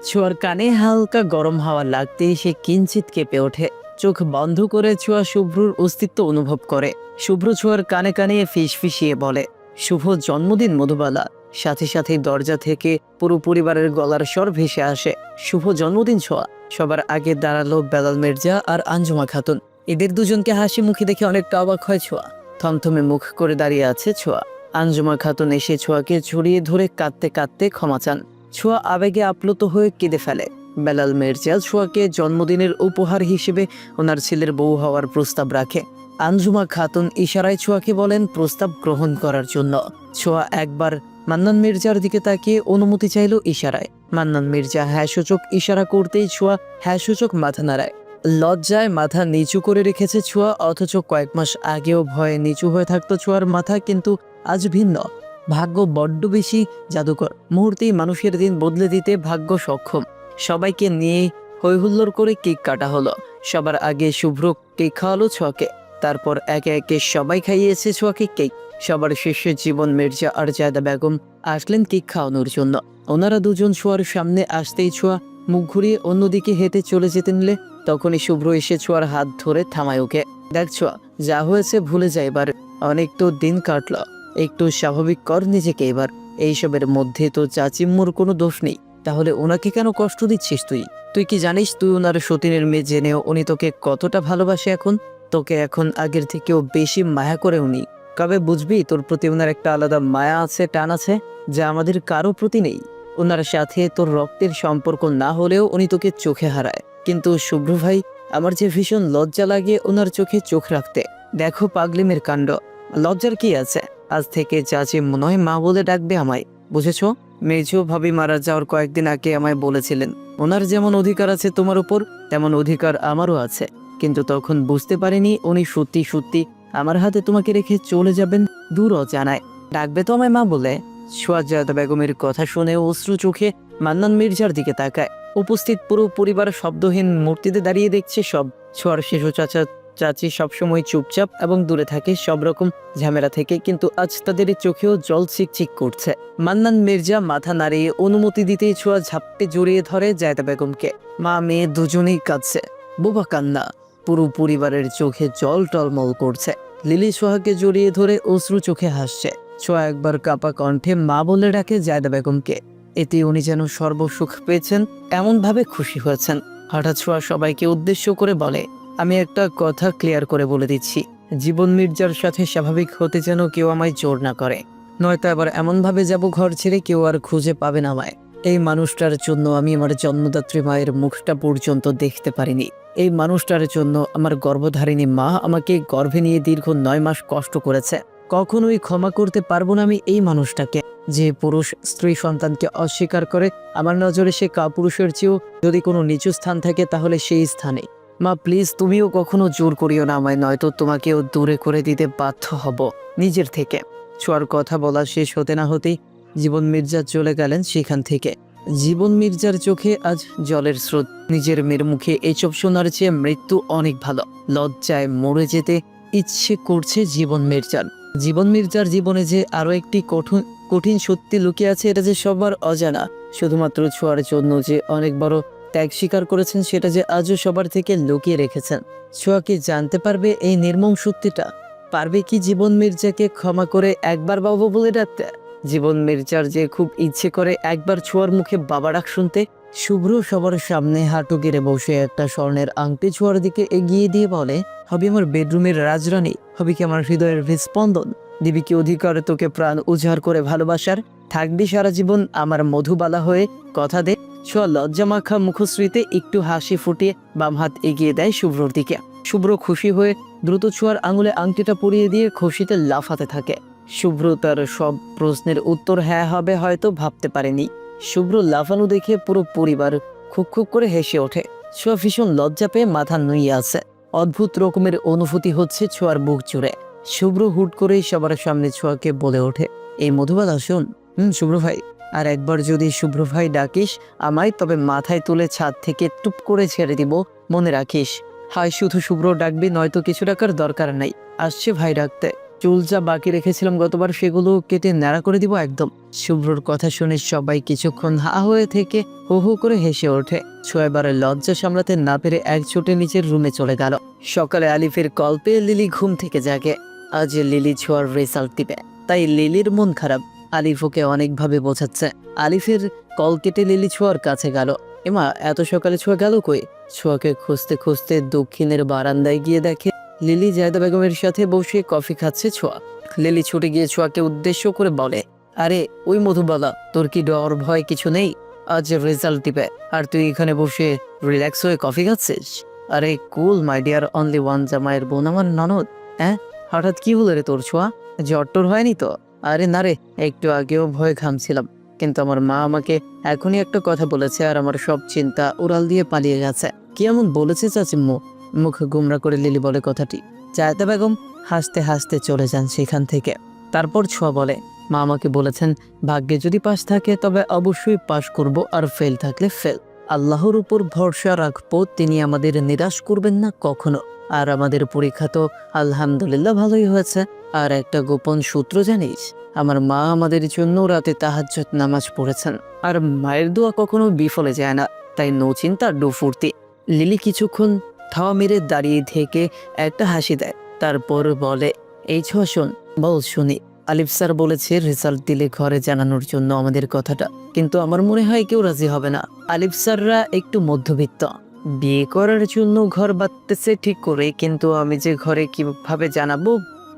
ছোঁয়ার কানে হালকা গরম হাওয়া লাগতেই সে কিঞ্চিত কেঁপে ওঠে। চোখ বন্ধ করে ছোঁয়া শুভ্রর অস্তিত্ব অনুভব করে। শুভ্র ছোঁয়ার কানে কানে ফিসফিসিয়ে বলে, শুভ জন্মদিন মধুবালা। সাথে সাথে দরজা থেকে পুরো পরিবারের গলার স্বর ভেসে আসে, শুভ জন্মদিন ছোঁয়া। সবার আগে দাঁড়ালো বেলাল মির্জা আর আঞ্জুমা খাতুন। এদের দুজনকে হাসি মুখে দেখে অনেকটা অবাক হয় ছোঁয়া। থমথমে মুখ করে দাঁড়িয়ে আছে ছোঁয়া। আঞ্জুমা খাতুন এসে ছোঁয়াকে জড়িয়ে ধরে কাঁদতে কাঁদতে ক্ষমা চান। ছোঁয়া আবেগে আপ্লুত হয়ে কেঁদে ফেলে। বেলাল মির্জা ছোঁয়াকে জন্মদিনের উপহার হিসেবে ওনার ছেলের বউ হওয়ার প্রস্তাব রাখে। আঞ্জুমা খাতুন ইশারায় ছোঁয়াকে বলেন প্রস্তাব গ্রহণ করার জন্য। ছোঁয়া একবার মান্নান মির্জার দিকে তাকিয়ে অনুমতি চাইল ইশারায়। মান্নান মির্জা হ্যাঁ সূচক ইশারা করতেই ছোঁয়া হ্যাঁ সূচক মাথা নাড়ায়। লজ্জায় মাথা নিচু করে রেখেছে ছোঁয়া, অথচ কয়েক মাস আগেও ভয়ে নিচু হয়ে থাকতো ছোঁয়ার মাথা, কিন্তু আজ ভিন্ন। ভাগ্য বড্ড বেশি জাদুকর, মুহূর্তেই মানুষের দিন বদলে দিতে ভাগ্য সক্ষম। সবাইকে নিয়ে হৈহুল্লোড় করে কেক কাটা হলো। সবার আগে শুভ্র কেক খাওয়ালো ছোঁয়াকে, তারপর একে একে সবাই খাইয়েছে ছোঁয়াকে কেক। সবার শেষে জীবন মির্জা আর জায়দা বেগম আসলেন কেক খাওয়ানোর জন্য। ওনারা দুজন ছোঁয়ার সামনে আসতেই ছোঁয়া মুখ ঘুরিয়ে অন্যদিকে হেঁটে চলে যেতে নিলে তখনই শুভ্র এসে ছোঁয়ার হাত ধরে থামায় ওকে। দেখ ছোঁয়া, যা হয়েছে ভুলে যায়, এবার অনেক তো দিন কাটলো, একটু স্বাভাবিক কর নিজেকে এবার। এইসবের মধ্যে তো চাচিম্মুর কোনো দোষ নেই, তাহলে ওনাকে কেন কষ্ট দিচ্ছিস তুই? তুই কি জানিস তুই ওনার সতীনের মেয়ে জেনেও উনি তোকে কতটা ভালোবাসে? এখন তোকে এখন আগের থেকেও বেশি মায়া করে উনি। কবে বুঝবি তোর প্রতি ওনার একটা আলাদা মায়া আছে, টান আছে, যা আমাদের কারো প্রতি নেই। ওনার সাথে তোর রক্তের সম্পর্ক না হলেও উনি তোকে চোখে হারায়। কিন্তু শুভ্র ভাই, আমার যে ভীষণ লজ্জা লাগে ওনার চোখে চোখ রাখতে। দেখো পাগলিমের কাণ্ড, লজ্জার কি আছে? আজ থেকে চাচি নয় মা বলে ডাকবে আমায়, বুঝেছো? মেজো ভাবি মারা যাওয়ার কয়েকদিন আগে আমায় বলেছিলেন ওনার যেমন অধিকার আছে তোমার উপর, তেমন অধিকার আমারও আছে। কিন্তু তখন বুঝতে পারিনি উনি সত্যি সত্যি আমার হাতে তোমাকে রেখে চলে যাবেন দূর অজানায়। ডাকবে তো আমায় মা বলে। সোয়াজাদা বেগমের কথা শুনে অশ্রু চোখে মান্নান মির্জার দিকে তাকায়। উপস্থিত পুরো পরিবার শব্দহীন মূর্তিতে দাঁড়িয়ে দেখছে সব। ছোঁয়ার শিশু চাচা চাচি সবসময় চুপচাপ এবং দূরে থাকে সব রকম ঝামেলা থেকে, কিন্তু আজ তাদের চোখেও জল চিকচিক করছে। মান্নান মির্জা মাথা নাড়িয়ে অনুমতি দিতেই ছোঁয়া ঝাপটে জড়িয়ে ধরে জায়দা বেগমকে। মা মেয়ে দুজনেই কাঁদছে, বোবা কান্না। পুরো পরিবারের চোখে জল টলমল করছে। লিলি সোহাকে জড়িয়ে ধরে অশ্রু চোখে হাসছে। ছোঁয়া একবার কাপা কণ্ঠে মা বলে ডাকে জায়দা বেগমকে। এতে উনি যেন সর্বসুখ পেয়েছেন এমন ভাবে খুশি হয়েছেন। হঠাৎ ছোঁয়া সবাইকে উদ্দেশ্য করে বলে, আমি একটা কথা ক্লিয়ার করে বলে দিচ্ছি, জীবন মির্জার সাথে স্বাভাবিক হতে যেন কেউ আমায় জোর না করে, নয়তো আবার এমনভাবে যাব ঘর ছেড়ে কেউ আর খুঁজে পাবে না আমায়। এই মানুষটার জন্য আমি আমার জন্মদাত্রী মায়ের মুখটা পর্যন্ত দেখতে পারিনি। এই মানুষটার জন্য আমার গর্ভধারিণী মা আমাকে গর্ভে নিয়ে দীর্ঘ 9 মাস কষ্ট করেছে। কখনোই ক্ষমা করতে পারবো না আমি এই মানুষটাকে, যে পুরুষ স্ত্রী সন্তানকে অস্বীকার করে। আমার নজরে সে কাপুরুষের চেয়েও যদি কোনো নিচু স্থান থাকে তাহলে সেই স্থানে। মা প্লিজ, তুমিও কখনো জোর করিও না আমায়, নয়তো তোমাকেও দূরে করে দিতে বাধ্য হব নিজের থেকে। ছোঁয়ার কথা বলা শেষ হতে না হতেই জীবন মির্জা চলে গেলেন সেখান থেকে। জীবন মির্জার চোখে আজ জলের স্রোত। নিজের মেয়ের মুখে এইসব শোনার চেয়ে মৃত্যু অনেক ভালো। লজ্জায় মরে যেতে ইচ্ছে করছে জীবন মির্জার। জীবন মির্জার জীবনে যে আরো একটি কঠিন সত্যি লুকিয়ে আছে, এটা যে সবার অজানা। শুধুমাত্র ছোঁয়ার জন্য যে অনেক বড় ত্যাগ স্বীকার করেছেন, সেটা যে আজও সবার থেকে লুকিয়ে রেখেছেন। ছোঁয়া কি জানতে পারবে এই নির্মম সত্যিটা? পারবে কি জীবন মির্জাকে ক্ষমা করে একবার বাবা বলে ডাকতে? জীবন মির্জার যে খুব ইচ্ছে করে একবার ছোঁয়ার মুখে বাবা ডাক শুনতে। শুভ্র সবার সামনে হাঁটু গেড়ে বসে একটা স্বর্ণের আংটি ছোঁয়ার দিকে এগিয়ে দিয়ে বলে, হবি আমার বেডরুমের রাজরানী, হবি কি আমার হৃদয়ের হৃস্পন্দন, দিবি কি অধিকার তোকে প্রাণ উজাড় করে ভালোবাসার, থাকবি সারা জীবন আমার মধুবালা হয়ে, কথা দে। ছোঁয়া লজ্জা মাখা মুখশ্রীতে একটু হাসি ফুটিয়ে বাম হাত এগিয়ে দেয় শুভ্রর দিকে। শুভ্র খুশি হয়ে দ্রুত ছোঁয়ার আঙুলে আংটিটা পরিয়ে দিয়ে খুশিতে লাফাতে থাকে। শুভ্র তার সব প্রশ্নের উত্তর হ্যাঁ হবে হয়তো ভাবতে পারেনি। শুভ্র লাফানো দেখে পুরো পরিবার খুব খুব করে হেসে ওঠে। ছোঁয়া ভীষণ লজ্জা পেয়ে মাথা নুইয়ে আছে। অদ্ভুত রকমের অনুভূতি হচ্ছে ছোঁয়ার বুক জুড়ে। শুভ্র হুট করেই সবার সামনে ছোঁয়াকে বলে ওঠে, এই মধুবালা শোন। শুভ্র ভাই, আর একবার যদি শুভ্র ভাই ডাকিস আমায়, তবে মাথায় তুলে ছাদ থেকে টুপ করে ছেড়ে দিব, মনে রাখিস। হয় শুধু শুভ্র ডাকবি, নয়তো কিছু ডাকার দরকার নাই। আসছে ভাই ডাকতে। চুল যা বাকি রেখেছিলাম গতবার সেগুলো কেটে ন্যাড়া করে দিব একদম। শুভ্রর কথা শুনে সবাই কিছুক্ষণ হা হয়ে থেকে হু হু করে হেসে ওঠে। ছোঁয়া এবারে লজ্জা সামলাতে না পেরে এক ছুটে নিচের রুমে চলে গেল। সকালে আলিফের কল পেয়ে লিলি ঘুম থেকে জাগে। আজ লিলি ছোঁয়ার রেজাল্ট দিবে, তাই লিলির মন খারাপ। আলিফ ওকে অনেকভাবে বোঝাচ্ছে। আলিফের কল কেটে লিলি ছোঁয়ার কাছে গেল। এমা, এত সকালে ছোঁয়া গেল কই? ছোঁয়াকে খুঁজতে খুঁজতে দক্ষিণের বারান্দায় গিয়ে দেখে লিলি জায়দা বেগমের সাথে বসে কফি খাচ্ছে। ছোঁয়া লিলি ছুটে গিয়ে ছোঁয়াকে উদ্দেশ্য করে বলে, আরে ওই মধুবালা, তোর কি ডর ভয় কিছু নেই? আজ রেজাল্ট দিবে আর তুই এখানে বসে রিল্যাক্স হয়ে কফি খাচ্ছিস? আরে কুল মাই ডিয়ার অনলি ওয়ান জামাইয়ের বোন আমার ননদ। হ্যাঁ, হঠাৎ কি হলো রে তোর ছোঁয়া? জ্বর টর হয়নি তো? আরে না রে, একটু আগেও ভয়ে ঘামছিলাম, কিন্তু আমার মা আমাকে এখনই একটা কথা বলেছে আর আমার সব চিন্তা উড়াল দিয়ে পালিয়ে গেছে। কি এমন বলেছে চাচিম্মু? মুখ গুমরা করে লিলি বলে কথাটি। জায়দা বেগম হাসতে হাসতে চলে যান সেখান থেকে। তারপর ছোঁয়া বলে, মা আমাকে বলেছেন ভাগ্যে যদি পাস থাকে তবে অবশ্যই পাস করব, আর ফেল থাকলে ফেল। আল্লাহর উপর ভরসা রাখবো, তিনি আমাদের নিরাশ করবেন না কখনো। আর আমাদের পরীক্ষা তো আলহামদুলিল্লাহ ভালোই হয়েছে। আর একটা গোপন সূত্র জানিস, আমার মা আমাদের জন্য রাতে তাহাজ্জুদ নামাজ পড়েছেন। আর মায়ের দোয়া কখনো বিফলে যায় না, তাই নো চিন্তা ডো ফুর্তি। লিলি কিছুক্ষণ থাওয়া মেরে দাঁড়িয়ে থেকে একটা হাসি দেয়, তারপর বলে, এই ছোঁয়া শোন, বল শুনি। আলিফ স্যার বলেছে রেজাল্ট দিলে ঘরে জানানোর জন্য আমাদের কথাটা, কিন্তু আমার মনে হয় কেউ রাজি হবে না। আলিফ স্যাররা একটু মধ্যবিত্ত, বিয়ে করার জন্য ঘর বাঁধতেছে ঠিক করে, কিন্তু আমি যে ঘরে কিভাবে জানাবো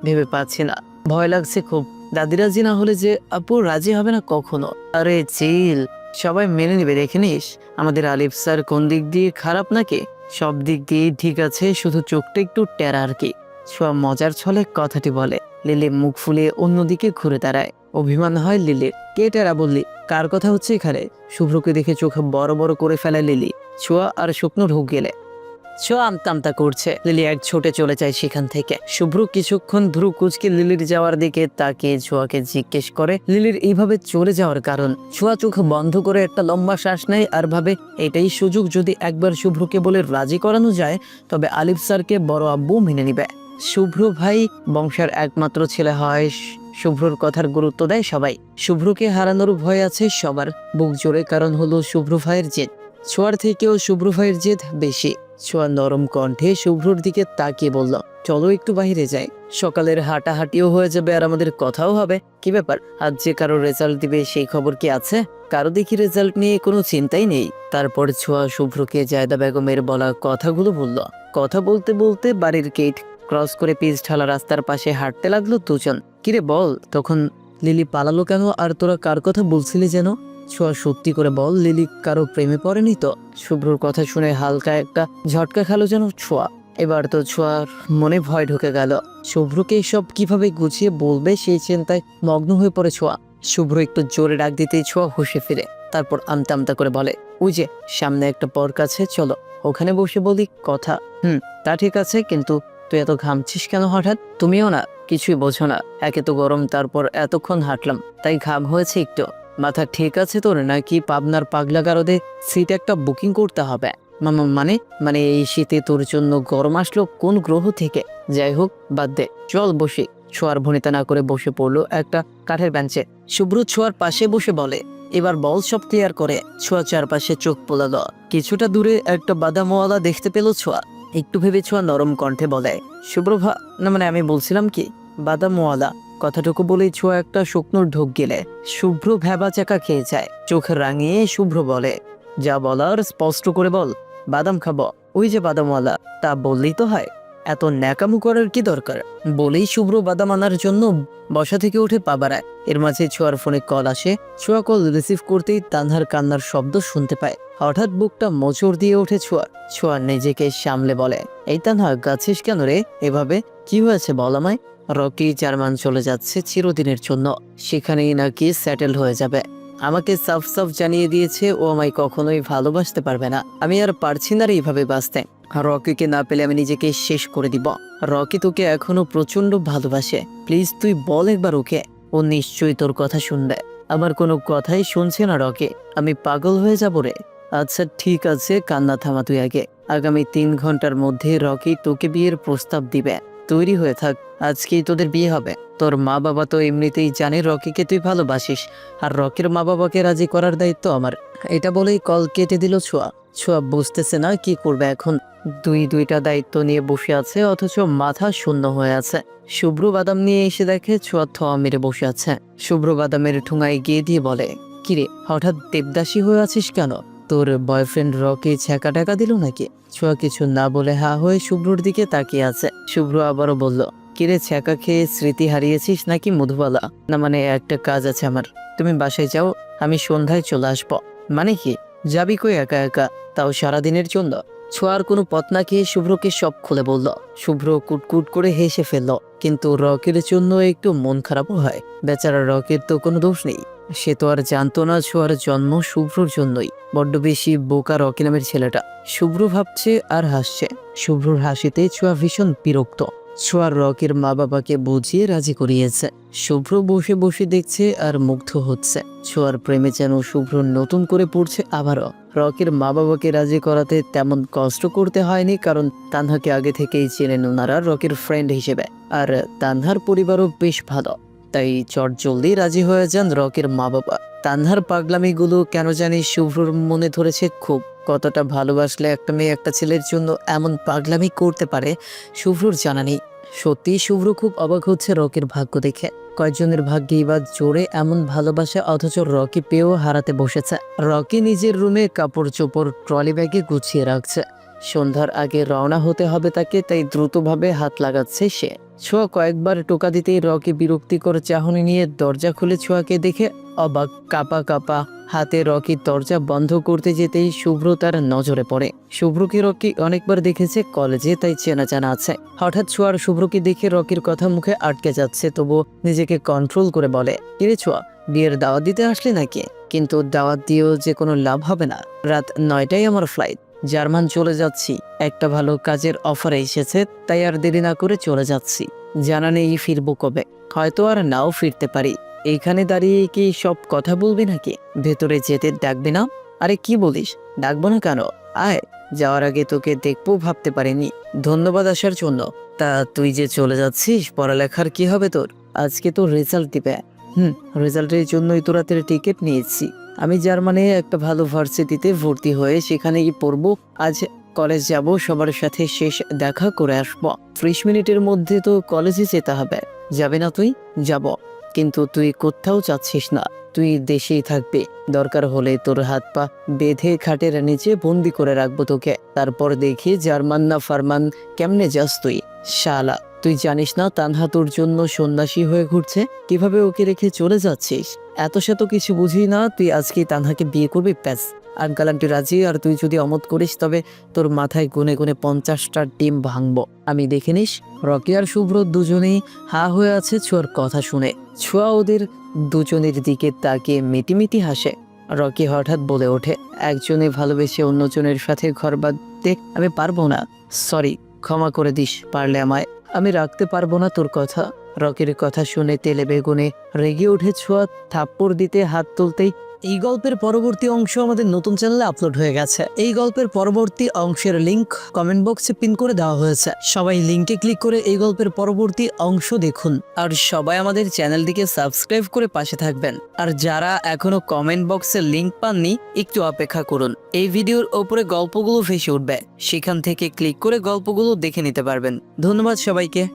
ভেবে পাচ্ছি না, ভয় লাগছে খুব। দাদি রাজি না হলে যে আপু রাজি হবে না কখনো। আরে চিল, সবাই মেনে নেবে, দেখে নিস। আমাদের আলিফ স্যার কোন দিক দিয়ে খারাপ নাকি? সব দিক দিয়ে ঠিক আছে, শুধু চোখটা একটু টেরা আর কি। সব মজার ছলে কথাটি বলে। লিলি মুখ ফুলিয়ে অন্যদিকে ঘুরে দাঁড়ায়। অভিমান হয় লিলির। কে টেরা বললি? কার কথা হচ্ছে এখানে? শুভ্রকে দেখে চোখ বড় বড় করে ফেলে লিলি। ছোঁয়া আর শুকনো ঢুক গেলে ছোঁয়া আমতা আমতা করছে। লিলি এক ছোটে চলে যায় সেখান থেকে। শুভ্র কিছুক্ষণ ভ্রু কুঁচকে লিলির যাওয়ার দিকে তাকিয়ে ছোঁয়াকে জিজ্ঞেস করে লিলির এইভাবে চলে যাওয়ার কারণ। ছোঁয়া চোখ বন্ধ করে একটা লম্বা শ্বাস নেয় আর ভাবে, এটাই সুযোগ, যদি একবার শুভ্রকে বলে রাজি করানো যায় তবে আলিফ স্যারকে বড় আব্বু মেনে নিবে। শুভ্র ভাই বংশের একমাত্র ছেলে হয়, শুভ্রর কথার গুরুত্ব দেয় সবাই। শুভ্রকে হারানোর ভয় আছে সবার বুক জোরে, কারণ হলো শুভ্র ভাইয়ের জেদ। ছোঁয়ার থেকেও শুভ্র ভাইয়ের জেদ বেশি। ছোঁয়া নরম কণ্ঠে শুভ্রর দিকে তাকিয়ে বলল, চলো একটু বাইরে যাই, সকালের হাঁটাহাঁটিও হয়ে যাবে আর আমাদের কথাও হবে। কি ব্যাপার, আজ যে কারো রেজাল্ট দিবে সেই খবর কি আছে? কারো দেখি রেজাল্ট নিয়ে কোনো চিন্তাই নেই। তারপর ছোঁয়া শুভ্রকে জায়দা বেগমের বলা কথাগুলো বলল। কথা বলতে বলতে বাড়ির গেট ক্রস করে পিচ ঢালা রাস্তার পাশে হাঁটতে লাগলো দুজন। কিরে বল, তখন লিলি পালালো কেন? আর তোরা কার কথা বলছিলি যেন? ছোঁয়া সত্যি করে বল, লিলি কারো প্রেমে পড়েনি তো? শুভ্রর কথা শুনে হালকা একটা ঝটকা খেলো যেন ছোঁয়া। এবার তো ছোঁয়ার মনে ভয় ঢুকে গেল। শুভ্রকে সব কিভাবে গুছিয়ে বলবে সেই চিন্তায় মগ্ন হয়ে পড়ে ছোঁয়া। শুভ্র একটু জোরে ডাক দিতেই ছোঁয়া হুঁশে ফিরে। তারপর আমতা আমতা করে বলে, ওই যে সামনে একটা পার্ক আছে, চলো ওখানে বসে বলি কথা। তা ঠিক আছে, কিন্তু তুই এত ঘামছিস কেন হঠাৎ? তুমিও না কিছুই বোঝো না, একে তো গরম, তারপর এতক্ষণ হাঁটলাম তাই ঘাম হয়েছে একটু। মাথা ঠিক আছে তোর নাকি? পাবনার পাগলা গারদে সিট একটা বুকিং করতে হবে। মানে মানে এই শীতে তোর জন্য গরম আসলো কোন গ্রহ থেকে? যাই হোক বাদ দে, চল বসি। ছোঁয়ার ভনিতা না করে বসে পড়লো একটা কাঠের বেঞ্চে। শুভ্র ছোঁয়ার পাশে বসে বলে, এবার বল সব ক্লিয়ার করে। ছোঁয়া চারপাশে চোখ পোলালো। কিছুটা দূরে একটা বাদামওয়ালা দেখতে পেল ছোঁয়া। একটু ভেবে ছোঁয়া নরম কণ্ঠে বলে, শুভ্রভা না মানে আমি বলছিলাম কি বাদামওয়ালা। কথাটুকু বলেই ছোঁয়া একটা শুকনো ঢোক গেলে শুভ্র ভ্যাবা চাকা খেয়ে যায়। চোখ রাঙিয়ে শুভ্র বলে, যা বলার স্পষ্ট করে বল। বাদাম খাবো। ওই যে বাদামওয়ালা, তা বললেই তো হয়, এত ন্যাকামু করার কি দরকার? বলেই শুভ্র বাদাম আনার জন্য বসা থেকে উঠে পা বাড়ায়। এর মাঝে ছোঁয়ার ফোনে কল আসে। ছোঁয়া কল রিসিভ করতেই তানহার কান্নার শব্দ শুনতে পায়। হঠাৎ বুকটা মোচড় দিয়ে ওঠে ছোঁয়া নিজেকে সামলে বলে, এই তানহা গাছিস কেন রে এভাবে? কি হয়েছে বল আমায়? রকি জার্মান চলে যাচ্ছে চিরদিনের জন্য, সেখানেই নাকি সেটেল হয়ে যাবে। আমাকে সাফ সাফ জানিয়ে দিয়েছে ও আমায় কখনোই ভালোবাসতে পারবে না। আমি আর পারছি না রে এইভাবে বাঁচতে। রকিকে না পেলে আমি নিজেকে শেষ করে দিব। রকি তোকে এখনো প্রচন্ড ভালোবাসে, প্লিজ তুই বল একবার ওকে, ও নিশ্চয়ই তোর কথা শুনবে। আমার কোনো কথাই শুনছে না রকি, আমি পাগল হয়ে যাব রে। আচ্ছা ঠিক আছে, কান্না থামা তুই আগে। আগামী 3 ঘন্টার মধ্যে রকি তোকে বিয়ের প্রস্তাব দিবে। তৈরি হয়ে থাক, আজকেই তোদের বিয়ে হবে। তোর মা বাবা তো এমনিতেই জানে রকিকে তুই ভালোবাসিস, আর রকির মা বাবাকে রাজি করার দায়িত্ব আমার। এটা বলেই কল কেটে দিল ছোঁয়া। ছোঁয়া বুঝতেছে না কি করবে এখন। দুইটা দায়িত্ব নিয়ে বসে আছে, অথচ মাথা শূন্য হয়ে আছে। শুভ্র বাদাম নিয়ে এসে দেখে ছোঁয়া থোয়া মেরে বসে আছে। শুভ্র বাদামের ঠুঙায় গিয়ে দিয়ে বলে, কিরে হঠাৎ দেবদাসী হয়ে আছিস কেন? তোর বয়ফ্রেন্ড রকি ছ্যাঁকা টাকা দিল নাকি? ছোঁয়া কিছু না বলে হা হয়ে শুভ্রর দিকে তাকিয়ে আছে। শুভ্র আবারও বলল, কিরে ছ্যাঁকা খেয়ে স্মৃতি হারিয়েছিস নাকি মধুবালা? না মানে একটা কাজ আছে আমার, তুমি বাসায় যাও, আমি সন্ধ্যায় চলে আসবো। মানে কি, যাবি কই একা একা, তাও সারাদিনের জন্য? ছোঁয়ার কোনো পথ না খেয়ে শুভ্রকে সব খুলে বলল। শুভ্র কুটকুট করে হেসে ফেলল, কিন্তু রকির জন্য একটু মন খারাপও হয়। বেচারা রকির তো কোনো দোষ নেই, সে তো আর জানতো না ছোঁয়ার জন্ম শুভ্রর জন্যই। বড্ড বেশি বোকা রকি নামের ছেলেটা। শুভ্র ভাবছে আর হাসছে। শুভ্রর হাসিতে ছোঁয়া ভীষণ বিরক্ত। ছোঁয়ার রকির মা বাবাকে বুঝিয়ে রাজি করিয়েছে। শুভ্র বসে বসে দেখছে আর মুগ্ধ হচ্ছে। ছোঁয়ার প্রেমে যেন শুভ্র নতুন করে পড়ছে আবারও। রকির মা বাবাকে রাজি করাতে তেমন কষ্ট করতে হয়নি, কারণ তানহাকে আগে থেকেই চেনেন ওনারা রকির ফ্রেন্ড হিসেবে। আর তানহার পরিবারও বেশ ভালো, তাই চটজলদি রাজি হয়ে যান রকির মা বাবা। তানহার পাগলামিগুলো কেন জানি শুভ্রর মনে ধরেছে খুব। কতটা ভালোবাসলে একটা মেয়ে একটা ছেলের জন্য এমন পাগলামি করতে পারে শুভ্রর জানা নেই। সত্যি শুভ্র খুব অবাক হচ্ছে রকির ভাগ্য দেখে। কয়েকজনের ভাগ্যেই বা জোরে এমন ভালোবাসা, অথচ রকি পেয়েও হারাতে বসেছে। রকি নিজের রুমে কাপড় চোপড় ট্রলি ব্যাগে গুছিয়ে রাখছে। সন্ধ্যার আগে রওনা হতে হবে তাকে, তাই দ্রুতভাবে হাত লাগাচ্ছে সে। ছোঁয়া কয়েকবার টোকা দিতেই রকি বিরক্তিকর চাহনি নিয়ে দরজা খুলে ছোঁয়াকে দেখে অবাক। কাপা কাপা হাতে রকি দরজা বন্ধ করতে যেতেই শুভ্র তার নজরে পড়ে। শুভ্রকে রকি অনেকবার দেখেছে কলেজে, তাই চেনা জানা আছে। হঠাৎ ছোঁয়ার শুভ্রকে দেখে রকির কথা মুখে আটকে যাচ্ছে, তবু নিজেকে কন্ট্রোল করে বলে, কিরে ছোঁয়া, বিয়ের দাওয়াত দিতে আসলে নাকি? কিন্তু দাওয়াত দিয়েও যে কোনো লাভ হবে না। রাত 9টায় আমার ফ্লাইট, জার্মান চলে যাচ্ছি। একটা ভালো কাজের অফারে এসেছে, তাই আর দেরি না করে চলে যাচ্ছি। জানা নেই ফিরবো কবে, হয়তো আর নাও ফিরতে পারি। এইখানে দাঁড়িয়ে কি সব কথা বলবি নাকি? ভেতরে যেতে ডাকবি না? আরে কি বলিস, ডাকবো না কেন? আয়, যাওয়ার আগে তোকে দেখবো ভাবতে পারিনি। ধন্যবাদ আসার জন্য। তা তুই যে চলে যাচ্ছিস, পড়ালেখার কি হবে তোর? আজকে তো রেজাল্ট দিবে। রেজাল্টের জন্যই তো রাতের টিকিট নিয়েছি। আমি জার্মানে একটা ভালো ভার্সিটিতে ভর্তি হয়ে সেখানে পড়বো। আজ কলেজ যাব, সবার সাথে শেষ দেখা করে আসবো। 30 মিনিটের মধ্যে তো কলেজে যেতে হবে। যাবে না তুই? যাব, কিন্তু তুই কোথাও যাচ্ছিস না, তুই দেশেই থাকবি। দরকার হলে তোর হাত পা বেঁধে খাটের নিচে বন্দি করে রাখবো তোকে। তারপর দেখি জার্মান না ফারমান কেমনে যাস তুই। শালা, তুই জানিস না তানহা তোর জন্য সন্ন্যাসী হয়ে ঘুরছে? কিভাবে ওকে রেখে চলে যাচ্ছিস? এত শত কিছু বুঝি না, তুই আজকেই তানহাকে বিয়ে করবি, প্যাস। আঙ্কাল আন্টি রাজি, আর তুই যদি অমত করিস তবে তোর মাথায় গুনে গুনে 50টা ডিম ভাঙবো, আমি দেখে নিস। রকি আর শুভ্র দুজনেই হা হয়ে আছে ছোঁয়ার কথা শুনে। ছোঁয়া ওদের দুজনের দিকে তাকিয়ে মিটিমিটি হাসে। রকি হঠাৎ বলে ওঠে, একজনে ভালোবেসে অন্যজনের সাথে ঘর বাঁধতে আমি পারবো না। সরি, ক্ষমা করে দিস পারলে আমায়। আমি রাখতে পারবো না তোর কথা। রকির কথা শুনে তেলে বেগুনে রেগে উঠে ছোঁয়া থাপ্পড় দিতে হাত তুলতেই। এই গল্পের পরবর্তী অংশ আমাদের নতুন চ্যানেলে আপলোড হয়ে গেছে। এই গল্পের পরবর্তী অংশের লিংক কমেন্ট বক্সে পিন করে দেওয়া হয়েছে। সবাই লিংকে ক্লিক করে এই গল্পের পরবর্তী অংশ দেখুন। আর সবাই আমাদের চ্যানেলটিকে সাবস্ক্রাইব করে পাশে থাকবেন। আর যারা এখনো কমেন্ট বক্সে লিংক পাননি, একটু অপেক্ষা করুন। এই ভিডিওর ওপরে গল্পগুলো ভেসে উঠবে, সেখান থেকে ক্লিক করে গল্পগুলো দেখে নিতে পারবেন। ধন্যবাদ সবাইকে।